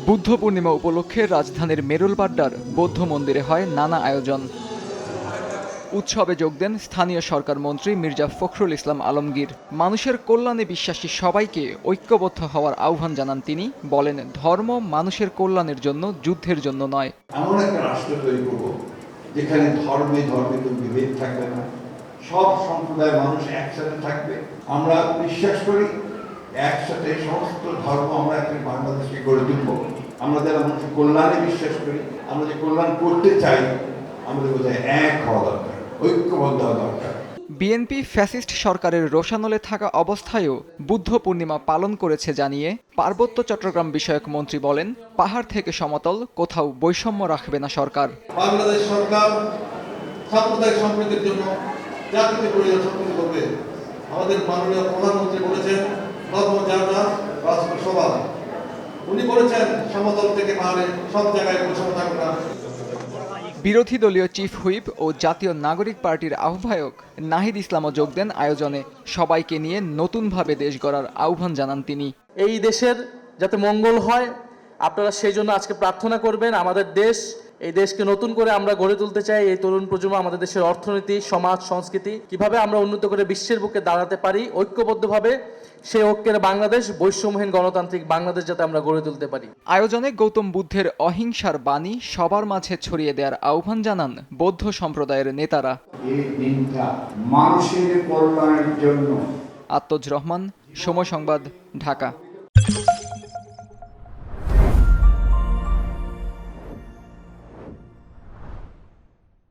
বুদ্ধ পূর্ণিমা উপলক্ষে রাজধানীর মেরুলবাড্ডার বৌদ্ধ মন্দিরে হয় নানা আয়োজন। উৎসবে যোগ দেন স্থানীয় সরকার মন্ত্রী মির্জা ফখরুল ইসলাম আলমগীর। মানুষের কল্যাণে বিশ্বাসী সবাইকে ঐক্যবদ্ধ হওয়ার আহ্বান জানান তিনি। বলেন, ধর্ম মানুষের কল্যাণের জন্য, যুদ্ধের জন্য নয়। এমন একটা রাষ্ট্র তৈরি করব যেখানে ধর্মে কোনো বিভেদ থাকবে না, সব সম্প্রদায়ের মানুষ একসাথে থাকবে। আমরা বিশ্বাস করি একসাথে সমস্ত ধর্ম আমরা একটা বাংলাদেশকে গড়ে তুলব। আমরা যারা মানুষের কল্যাণে বিশ্বাস করি, আমরা যে কল্যাণ করতে চাই, আমাদের বোধহয় এক হওয়া দরকার, ঐক্যবদ্ধ হওয়া দরকার। বিএনপি ফ্যাসিস্ট সরকারের রোষানলে থাকা অবস্থায়ও বুদ্ধ পূর্ণিমা পালন করেছে জানিয়ে পার্বত্য চট্টগ্রাম বিষয়ক মন্ত্রী বলেন, পাহাড় থেকে সমতল কোথাও বৈষম্য রাখবে না সরকার। বাংলাদেশ সরকার সাম্প্রদায়িক সম্প্রীতির জন্য জাতীয় পরিচয় সম্পন্ন করবে। আমাদের মাননীয় প্রধানমন্ত্রী বলেছেন, ধর্ম যার যার, রাষ্ট্র সবার। উনি বলেছেন সমতল থেকে পাহাড়ে সব জায়গায় বৈষম্য থাকবে না। বিরোধী দলীয় চিফ হুইপ ও জাতীয় নাগরিক পার্টির আহ্বায়ক নাহিদ ইসলামও যোগ দেন আয়োজনে। সবাইকে নিয়ে নতুনভাবে দেশ গড়ার আহ্বান জানান তিনি। এই দেশের যাতে মঙ্গল হয়, আপনারা সেই জন্য আজকে প্রার্থনা করবেন। আমাদের দেশ, এই দেশকে নতুন করে আমরা গড়ে তুলতে চাই। এই তরুণ প্রজন্ম আমাদের দেশের অর্থনীতি, সমাজ, সংস্কৃতি কিভাবে আমরা উন্নত করে বিশ্বের বুকে দাঁড়াতে পারি ঐক্যবদ্ধভাবে, সেই ঐক্যের বাংলাদেশ, বৈষম্যহীন গণতান্ত্রিক বাংলাদেশ যাতে আমরা গড়ে তুলতে পারি। আয়োজনে গৌতম বুদ্ধের অহিংসার বাণী সবার মাঝে ছড়িয়ে দেওয়ার আহ্বান জানান বৌদ্ধ সম্প্রদায়ের নেতারা। এই দিনটা মানুষের কল্যাণের জন্য। আত্মজ রহমান, সময় সংবাদ, ঢাকা।